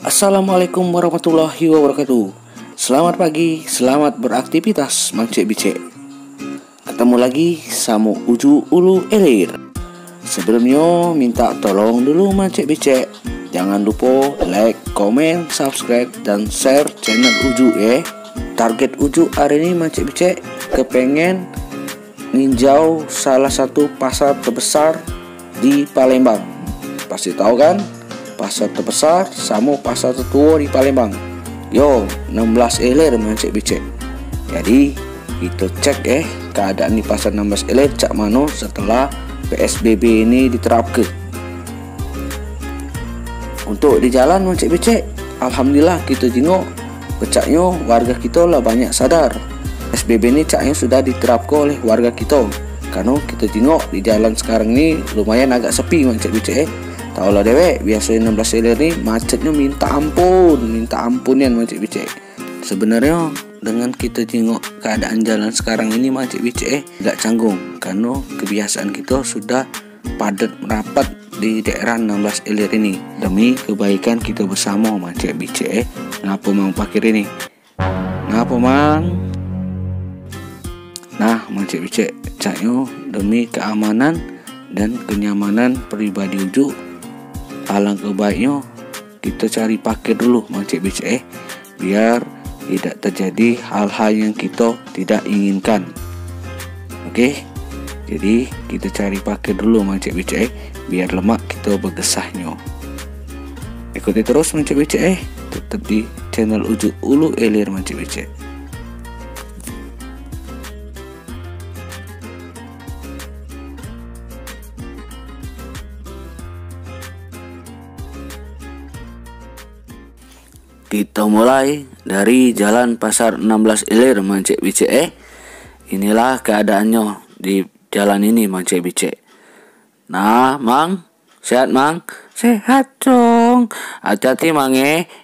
Assalamualaikum warahmatullahi wabarakatuh. Selamat pagi, selamat beraktivitas Mancik Bicek. Ketemu lagi sama Uju Ulu Elir. Sebelumnya minta tolong dulu Mancik Bicek, jangan lupa like, komen, subscribe, dan share channel Uju ya. Target Uju hari ini Mancik Bicek kepengen ninjau salah satu pasar terbesar di Palembang. Pasti tahu kan? Pasar terbesar sama pasar tertua di Palembang. Yo, 16 Elir Mancik Bicek. Jadi kita cek keadaan di pasar 16 Elir cak mano setelah PSBB ini diterapkan. Untuk di jalan Mancik Bicek, alhamdulillah kita tengok becaknya warga kita lah banyak sadar. PSBB ini caknya sudah diterapkan oleh warga kita. Karena kita tengok di jalan sekarang ini lumayan agak sepi Mancik Bicek. Tahu lah dewek, biasanya 16 Elir ni macetnya minta ampunian Mancik Bicek. Sebenarnya dengan kita tengok keadaan jalan sekarang ini Mancik Bicek agak canggung, karena kebiasaan kita sudah padat merapat di daerah 16 Elir ini demi kebaikan kita bersama Mancik Bicek. Ngapa mang parkir ini? Ngapa mang? Nah Mancik Bicek, caknya demi keamanan dan kenyamanan pribadi Uju, alangkah baiknya kita cari parkir dulu Mancik Bicek biar tidak terjadi hal-hal yang kita tidak inginkan. Oke, jadi kita cari parkir dulu Mancik Bicek biar lemak kita bergesahnya. Ikuti terus Mancik Bicek tetap di channel Uju Ulu Elir Mancik Bicek. Kita mulai dari jalan pasar 16 Elir Mancik Bicek. Inilah keadaannya di jalan ini Mancik Bicek. Nah mang, sehat mang? Sehat dong. Hati-hati mang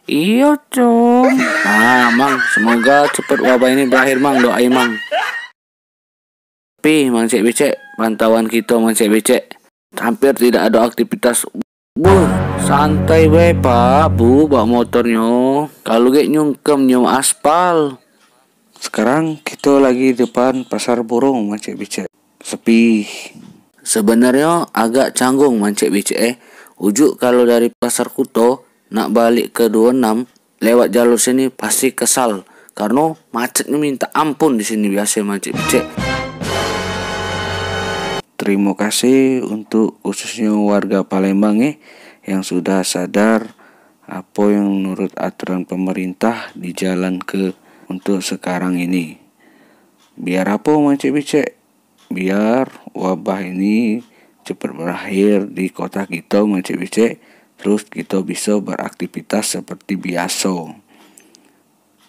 Iyo dong. Nah mang, semoga cepat wabah ini berakhir mang, doain mang. Tapi Mancik Bicek, pantauan kita Mancik Bicek, hampir tidak ada aktivitas. Santai we pak bu bawa motornya. Kalau gak nyungkem aspal. Sekarang kita lagi depan pasar burung Mancik Bicek. Sepi. Sebenarnya agak canggung Mancik Bicek Ujuk kalau dari pasar Kuto nak balik ke 26 lewat jalur sini pasti kesal karena macetnya minta ampun di sini biasa Mancik Bicek. Terima kasih untuk khususnya warga Palembang yang sudah sadar apa yang menurut aturan pemerintah di jalan ke untuk sekarang ini. Biar apa Mancik Bicek? Biar wabah ini cepat berakhir di kota kita Mancik Bicek, terus kita bisa beraktivitas seperti biasa.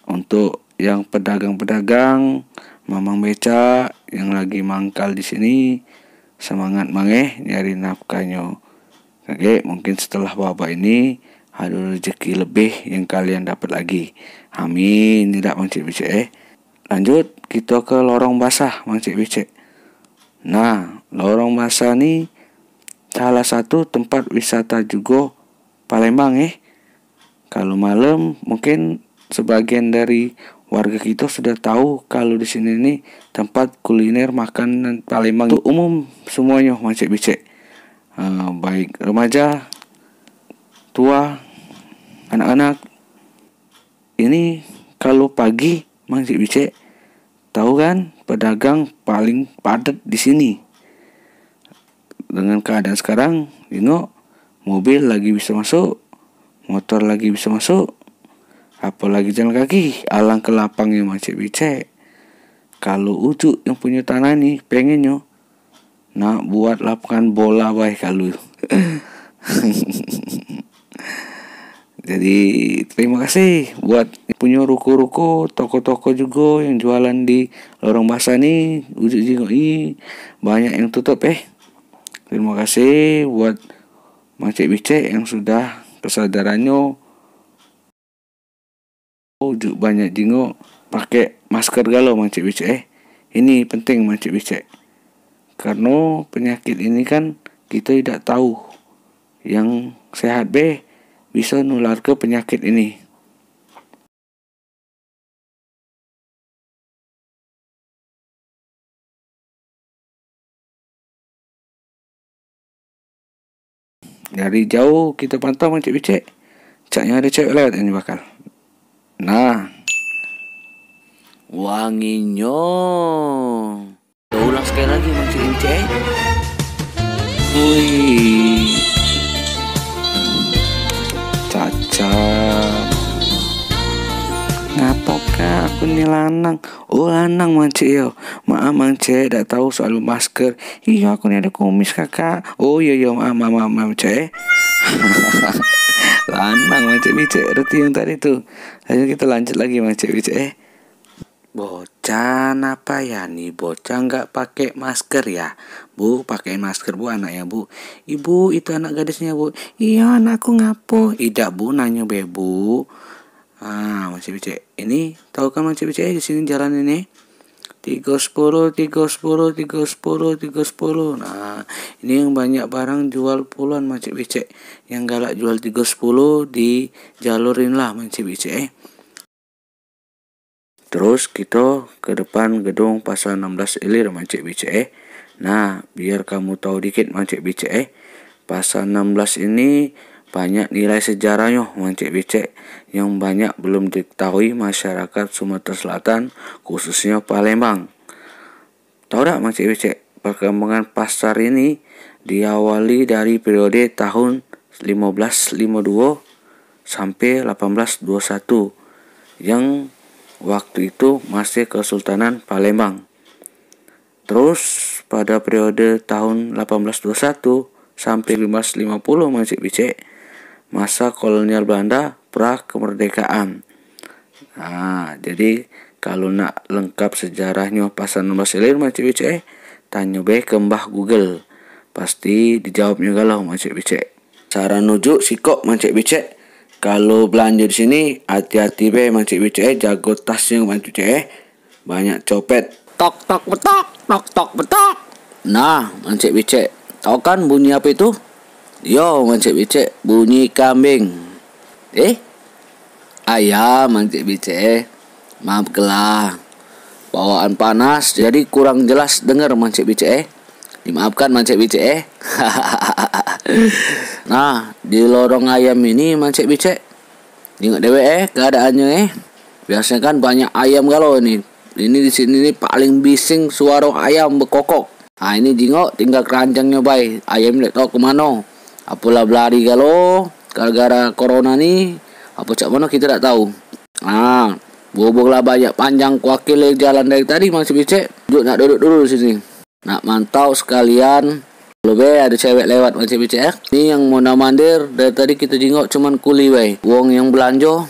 Untuk yang pedagang-pedagang, mamang beca yang lagi mangkal di sini, semangat nyari nafkahnya. Oke, mungkin setelah wabah ini ada rezeki lebih yang kalian dapat lagi. Amin, tidak Mancik Bicek. Lanjut kita ke lorong basah Mancik Bicek. Nah, lorong basah ini salah satu tempat wisata juga Palembang Kalau malam mungkin sebagian dari warga kita sudah tahu kalau di sini nih tempat kuliner makanan Palembang itu umum semuanya Mancik Bicek. Baik remaja, tua, anak-anak. Ini kalau pagi Mancik Bicek, tahu kan pedagang paling padat di sini. Dengan keadaan sekarang, tengok mobil lagi bisa masuk, motor lagi bisa masuk. Apalagi jalan kaki, alang ke lapangnya Mancik Bicek. Kalau Ujuk yang punya tanah nih pengennya nak buat lapangan bola baik kalau. Jadi terima kasih buat punya ruko-ruko, toko-toko juga yang jualan di lorong basah nih. Ujuk juga banyak yang tutup Terima kasih buat Mancik Bicek yang sudah kesadarannya Ujuk banyak jingo pakai masker galau Mancik Bicek Ini penting Mancik Bicek. Karena penyakit ini kan kita tidak tahu. Yang sehat bisa nular ke penyakit ini. Dari jauh kita pantau Mancik Bicek. Caknya ada cewek lewat ini bakal. Nah, wanginya. Kita ulang sekali lagi Mancik Bicek. Wih, cacap. Ngapokah aku nih lanang? Oh lanang Mancik yo. Maaf Mancik, tak tahu soal masker. Iya aku nih ada kumis kakak. Oh iya maaf Mancik. Lanang Mancik Bicek, reti yang tadi tuh. Lalu kita lanjut lagi Mancik Bicek. Bocah apa ya nih? Bocah nggak pakai masker ya? Bu, pakai masker bu anaknya bu. Ibu itu anak gadisnya bu. Iya anakku ngapo? Tidak bu, nanya bebu. Mancik Bicek. Ini tahu kan Mancik Bicek di sini jalan ini? 310. Nah, ini yang banyak barang jual puluhan Mancik Bicek. Yang galak jual 310 di jalurin lah Mancik Bicek. Terus kita ke depan gedung Pasar 16 Ilir Mancik Bicek. Nah, biar kamu tahu dikit Mancik Bicek. Pasar 16 ini banyak nilai sejarahnya Mancik Bicek yang banyak belum diketahui masyarakat Sumatera Selatan, khususnya Palembang. Tahu tak Mancik Bicek, perkembangan pasar ini diawali dari periode tahun 1552 sampai 1821 yang waktu itu masih Kesultanan Palembang. Terus pada periode tahun 1821 sampai 1550 Mancik Bicek, masa kolonial Belanda pra kemerdekaan. Nah, jadi kalau nak lengkap sejarahnya Pasar 16 Ilir Mancik Bicek, tanya be ke Mbah Google. Pasti dijawabnya galau Mancik Bicek. Cara nuju sikok Mancik Bicek. Kalau belanja di sini hati-hati be Mancik Bicek, jago tasnya Mancik Bicek. Banyak copet. Tok tok betok. Nah, Mancik Bicek, tahu kan bunyi apa itu? Yo Mancik Bicek, bunyi kambing. Ayam Mancik Bicek. Maaf gelah. Bawaan panas jadi kurang jelas dengar Mancik Bicek. Dimaafkan Mancik Bicek. Nah, di lorong ayam ini Mancik Bicek, tengok dewe keadaannya biasanya kan banyak ayam galau ini. Ini di sini nih paling bising suara ayam berkokok. Nah, ini jingok tinggal keranjangnya bay. Ayam tidak tahu kemana. Apalah belari galau gara-gara corona nih. Apa cak mana kita tidak tahu. Nah, boboklah banyak panjang kuakil jalan dari tadi Mancik Bicek. Nak duduk dulu di sini. Nak mantau sekalian. Lebih ada cewek lewat Mancik Bicek. Ini yang mau mandir dari tadi kita jengok cuman kuli bay. Wong yang belanja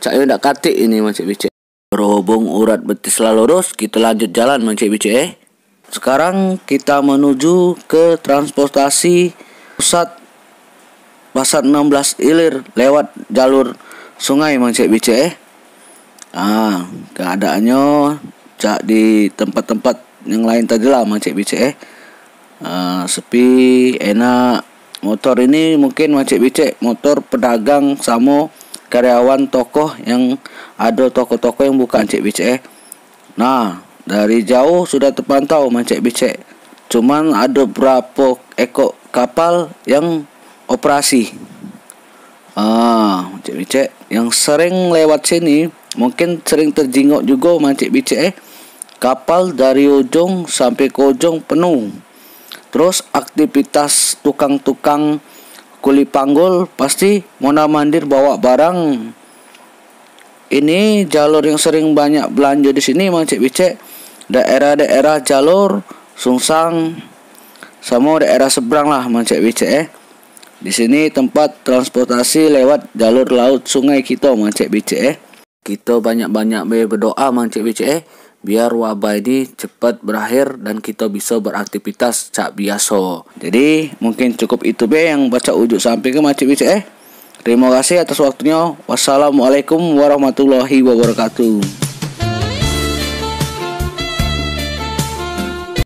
cak yo ndak katik ini Mancik Bicek. Berhubung urat betis lah lurus, kita lanjut jalan Mancik Bicek. Sekarang kita menuju ke transportasi pusat Pasar 16 Ilir lewat jalur sungai Mancik Bicek. Keadaannya cak di tempat-tempat yang lain tadi lah Mancik Bicek. Sepi, enak. Motor ini mungkin Mancik Bicek motor pedagang sama karyawan tokoh yang ada toko-toko yang buka Mancik Bicek. Nah, dari jauh sudah terpantau Mancik Bicek. Cuman ada berapa ekor kapal yang operasi. Mancik Bicek yang sering lewat sini mungkin sering terjingok juga Mancik Bicek. Kapal dari ujung sampai ke ujung penuh. Terus aktivitas tukang-tukang kuli panggul pasti mandir bawa barang. Ini jalur yang sering banyak belanja di sini Mancik Bicek. Daerah-daerah jalur Sungsang sama daerah seberang lah Mancik Bicek. Di sini tempat transportasi lewat jalur laut sungai kita Mancik Bicek. Kita banyak-banyak berdoa Mancik Bicek biar wabah ini cepat berakhir dan kita bisa beraktivitas cak biasa. Jadi mungkin cukup itu be yang baca ujuk sampai ke Mancik Bicek. Terima kasih atas waktunya. Wassalamualaikum warahmatullahi wabarakatuh.